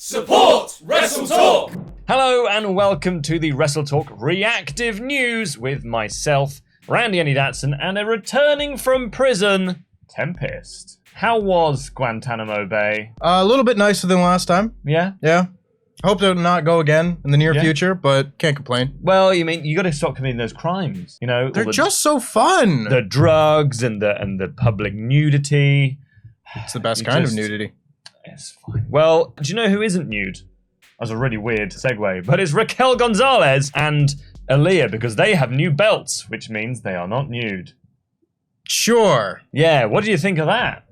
Support WrestleTalk! Hello and welcome to the WrestleTalk Reactive News with myself, Randy Datson, and a returning from prison, Tempest. How was Guantanamo Bay? A little bit nicer than last time. Yeah? Yeah. Hope to not go again in the near future, but can't complain. Well, you mean, you gotta stop committing those crimes, you know? They're just so fun. The drugs and the public nudity. It's the best kind of nudity. It's fine. Well, do you know who isn't nude? That's a really weird segue, but it's Raquel Gonzalez and Aliyah, because they have new belts, which means they are not nude. Sure. Yeah, what do you think of that?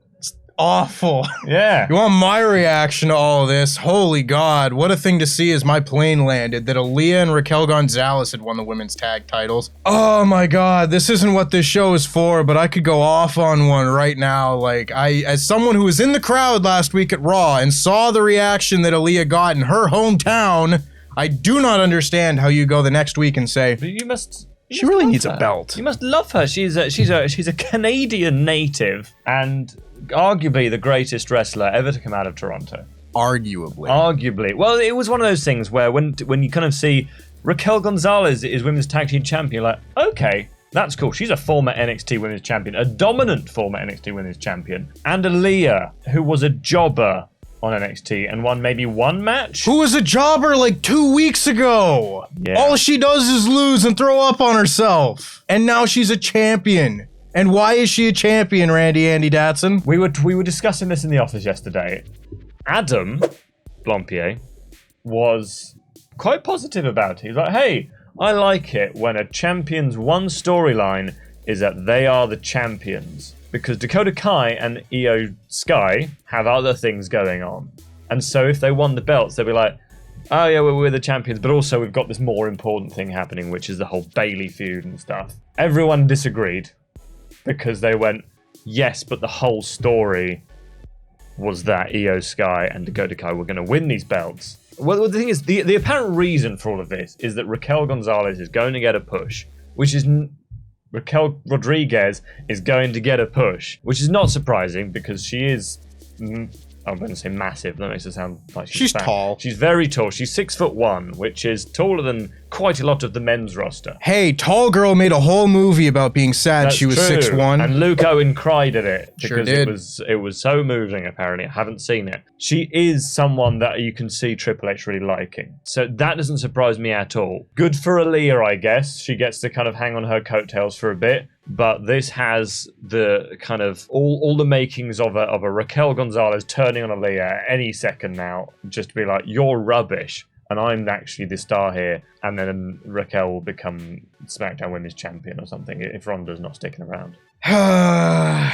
Awful. Yeah. You want my reaction to all of this? Holy God, what a thing to see as my plane landed that Aliyah and Raquel Gonzalez had won the women's tag titles. Oh my God, this isn't what this show is for, but I could go off on one right now. Like, as someone who was in the crowd last week at Raw and saw the reaction that Aliyah got in her hometown, I do not understand how you go the next week and say, But you must really needs her. a belt. You must love her. She's a Canadian native and arguably the greatest wrestler ever to come out of Toronto. Arguably. Well, it was one of those things where when you kind of see Raquel Gonzalez is women's tag team champion, you're like, okay, that's cool. She's a former NXT women's champion, a dominant former NXT women's champion. And Aliyah, who was a jobber on NXT and won maybe one match. Who was a jobber like 2 weeks ago. Yeah. All she does is lose and throw up on herself. And now she's a champion. And why is she a champion, Andy Datson? We were discussing this in the office yesterday. Adam Blompier was quite positive about it. He's like, hey, I like it when a champion's one storyline is that they are the champions. Because Dakota Kai and Io Sky have other things going on. And so if they won the belts, they'll be like, oh yeah, we're the champions, but also we've got this more important thing happening, which is the whole Bayley feud and stuff. Everyone disagreed. Because they went, yes, but the whole story was that Io Sky and Dakota Kai were going to win these belts. Well, the thing is, the apparent reason for all of this is that Raquel Gonzalez is going to get a push, which is... Raquel Rodriguez is going to get a push, which is not surprising because she is... I'm going to say massive. That makes it sound like she's fat. Tall. She's very tall. She's 6'1", which is taller than quite a lot of the men's roster. Hey, Tall Girl made a whole movie about being sad. That's she was true. 6'1". And Luke Owen cried at it because Sure did. it was so moving. Apparently, I haven't seen it. She is someone that you can see Triple H really liking, so that doesn't surprise me at all. Good for Aliyah, I guess. She gets to kind of hang on her coattails for a bit. But this has the kind of all the makings of a Raquel Gonzalez turning on Aliyah any second now, just to be like, you're rubbish, and I'm actually the star here, and then Raquel will become SmackDown Women's Champion or something if Ronda's not sticking around. I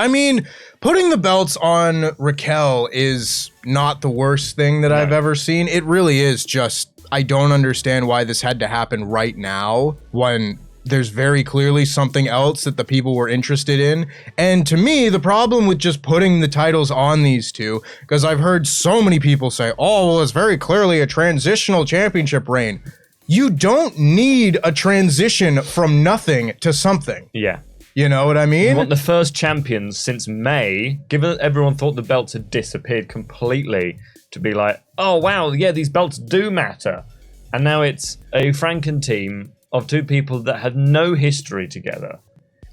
mean, putting the belts on Raquel is not the worst thing that I've ever seen. It really is just, I don't understand why this had to happen right now when... there's very clearly something else that the people were interested in. And to me, the problem with just putting the titles on these two, because I've heard so many people say, oh, well, it's very clearly a transitional championship reign. You don't need a transition from nothing to something. Yeah. You know what I mean? You want the first champions since May, given that everyone thought the belts had disappeared completely, to be like, oh, wow, yeah, these belts do matter. And now it's a Franken team of two people that had no history together.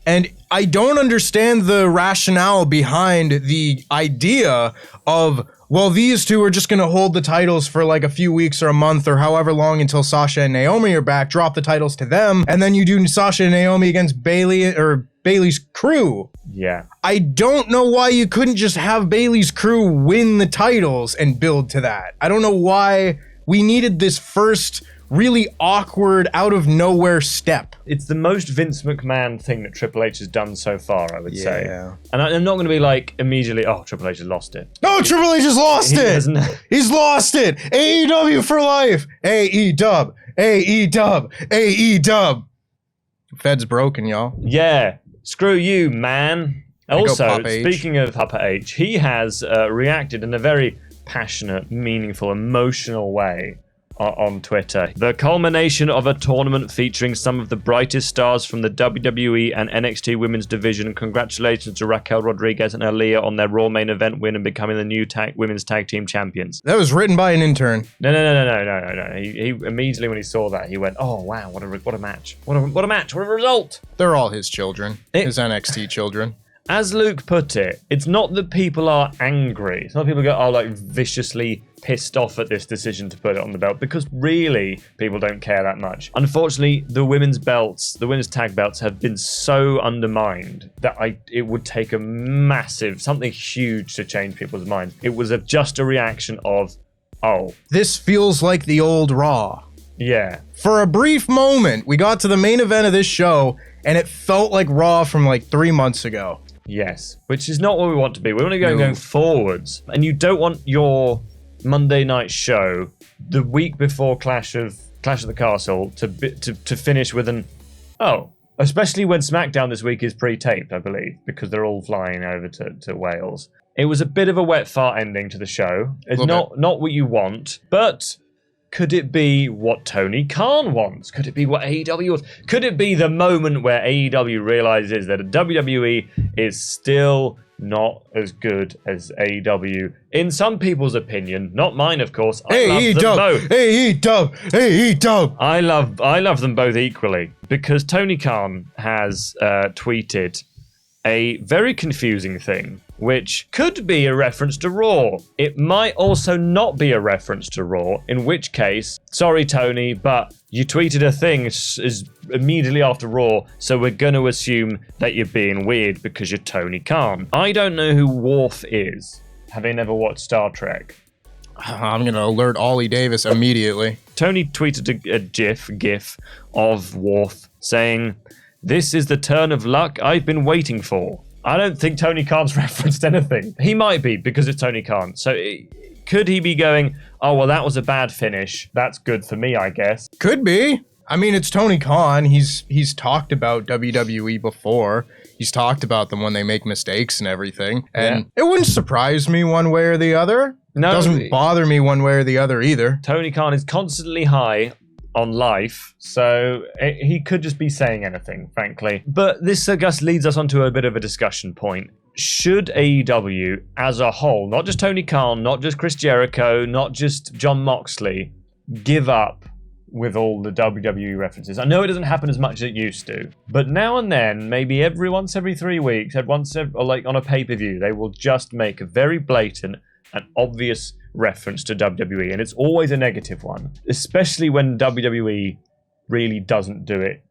And I don't understand the rationale behind the idea of, well, these two are just going to hold the titles for like a few weeks or a month or however long until Sasha and Naomi are back, drop the titles to them, and then you do Sasha and Naomi against Bayley or Bayley's crew. Yeah. I don't know why you couldn't just have Bayley's crew win the titles and build to that. I don't know why we needed this first really awkward, out of nowhere step. It's the most Vince McMahon thing that Triple H has done so far, I would say. Yeah. And I'm not going to be like immediately, oh, Triple H has lost it. No, Triple H has lost it! He's lost it! AEW for life! AEW! AEW! AEW! Fed's broken, y'all. Yeah. Screw you, man. Also, speaking of Papa H, he has reacted in a very passionate, meaningful, emotional way on Twitter. The culmination of a tournament featuring some of the brightest stars from the WWE and NXT women's division. Congratulations to Raquel Rodriguez and Aliyah on their Raw main event win and becoming the new women's tag team champions. That was written by an intern. No. He immediately when he saw that, he went, "Oh wow, what a match! What a match! What a result!" They're all his children, his NXT children. As Luke put it, it's not that people are angry. It's not that people are like viciously pissed off at this decision to put it on the belt, because really people don't care that much. Unfortunately, the women's tag belts have been so undermined that it would take something huge to change people's minds. It was just a reaction of, oh, this feels like the old Raw. Yeah. For a brief moment, we got to the main event of this show, and it felt like Raw from like 3 months ago. Yes, which is not what we want to be. We want to go going forwards, and you don't want your Monday night show the week before Clash at the Castle to finish with especially when SmackDown this week is pre-taped, I believe, because they're all flying over to Wales. It was a bit of a wet fart ending to the show. It's not what you want, but could it be what Tony Khan wants? Could it be what AEW wants? Could it be the moment where AEW realizes that WWE is still not as good as AEW? In some people's opinion, not mine, of course. I love them both. AEW. I love them both equally, because Tony Khan has tweeted a very confusing thing, which could be a reference to Raw. It might also not be a reference to Raw, in which case, sorry Tony, but you tweeted a thing is immediately after Raw, so we're going to assume that you're being weird because you're Tony Khan. I don't know who Worf is, having never watched Star Trek. I'm going to alert Ollie Davis immediately. Tony tweeted a GIF of Worf saying, "This is the turn of luck I've been waiting for." I don't think Tony Khan's referenced anything. He might be, because it's Tony Khan. So could he be going, "Oh, well, that was a bad finish. That's good for me, I guess." Could be. I mean, it's Tony Khan. He's talked about WWE before. He's talked about them when they make mistakes and everything. And It wouldn't surprise me one way or the other. No, it doesn't bother me one way or the other either. Tony Khan is constantly high on life, so he could just be saying anything, frankly. But this, I guess, leads us onto a bit of a discussion point. Should AEW as a whole, not just Tony Khan, not just Chris Jericho, not just Jon Moxley, give up with all the WWE references? I know it doesn't happen as much as it used to, but now and then, maybe once every 3 weeks, or like on a pay-per-view, they will just make a very blatant and obvious reference to WWE, and it's always a negative one, especially when WWE really doesn't do it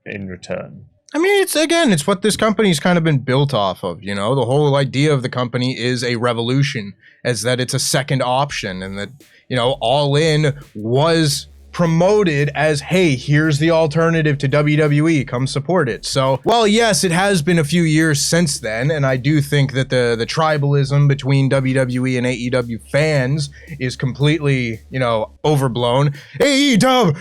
in return. I mean, it's what this company's kind of been built off of, you know? The whole idea of the company is a revolution, as that it's a second option, and that, you know, All In was promoted as, hey, here's the alternative to WWE, come support it. So, well, yes, it has been a few years since then, and I do think that the tribalism between WWE and AEW fans is completely, you know, overblown. AEW!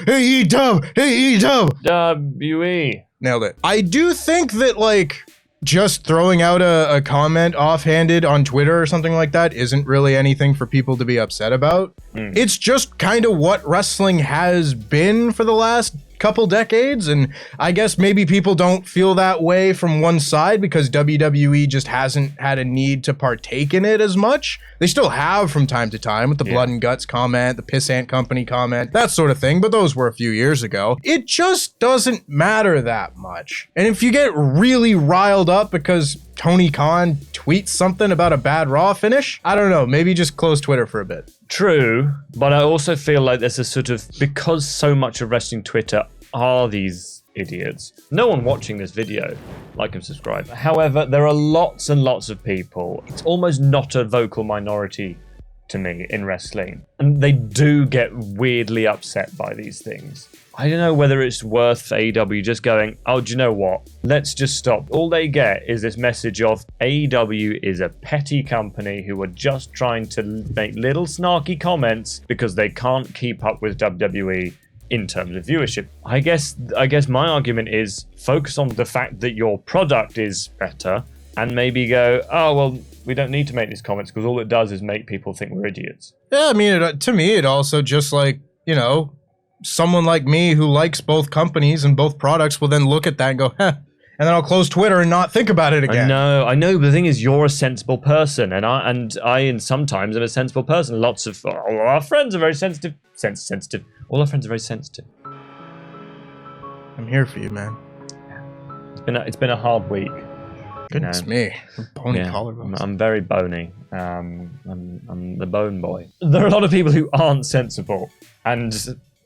WE. Nailed it. I do think that, like, just throwing out a comment offhanded on Twitter or something like that isn't really anything for people to be upset about. It's just kind of what wrestling has been for the last couple decades, and I guess maybe people don't feel that way from one side because WWE just hasn't had a need to partake in it as much. They still have from time to time with the Blood and Guts comment, the Pissant Company comment, that sort of thing, but those were a few years ago. It just doesn't matter that much. And if you get really riled up because Tony Khan tweets something about a bad Raw finish, I don't know, maybe just close Twitter for a bit. True, but I also feel like there's a sort of, because so much of wrestling Twitter are these idiots, no one watching this video, like and subscribe. However, there are lots and lots of people, it's almost not a vocal minority to me in wrestling, and they do get weirdly upset by these things. I don't know whether it's worth for AEW just going, "Oh, do you know what? Let's just stop." All they get is this message of AEW is a petty company who are just trying to make little snarky comments because they can't keep up with WWE in terms of viewership. I guess my argument is focus on the fact that your product is better and maybe go, "Oh, well, we don't need to make these comments because all it does is make people think we're idiots." Yeah, I mean, to me, it also just like, you know, someone like me who likes both companies and both products will then look at that and go, huh, and then I'll close Twitter and not think about it again. I know, but the thing is, you're a sensible person, and I sometimes am a sensible person. All our friends are very sensitive. All our friends are very sensitive. I'm here for you, man. It's been a hard week. Goodness me, bony collarbones. I'm very bony. I'm the bone boy. There are a lot of people who aren't sensible, and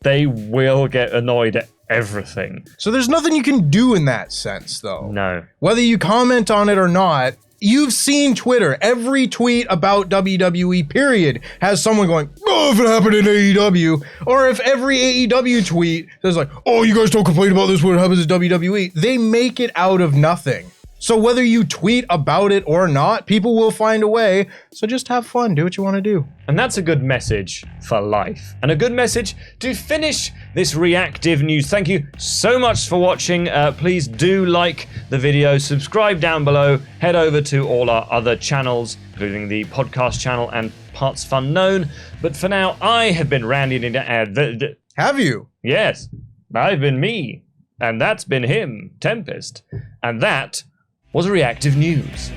they will get annoyed at everything. So there's nothing you can do in that sense, though. No. Whether you comment on it or not, you've seen Twitter. Every tweet about WWE, period, has someone going, oh, if it happened in AEW. Or if every AEW tweet says like, oh, you guys don't complain about this when it happens in WWE. They make it out of nothing. So whether you tweet about it or not, people will find a way. So just have fun, do what you want to do. And that's a good message for life. And a good message to finish this reactive news. Thank you so much for watching. Please do like the video, subscribe down below, head over to all our other channels, including the podcast channel and Parts Fun Known. But for now, I have been Randy. Have you? Yes, I've been me. And that's been him, Tempest. And that was reactive news.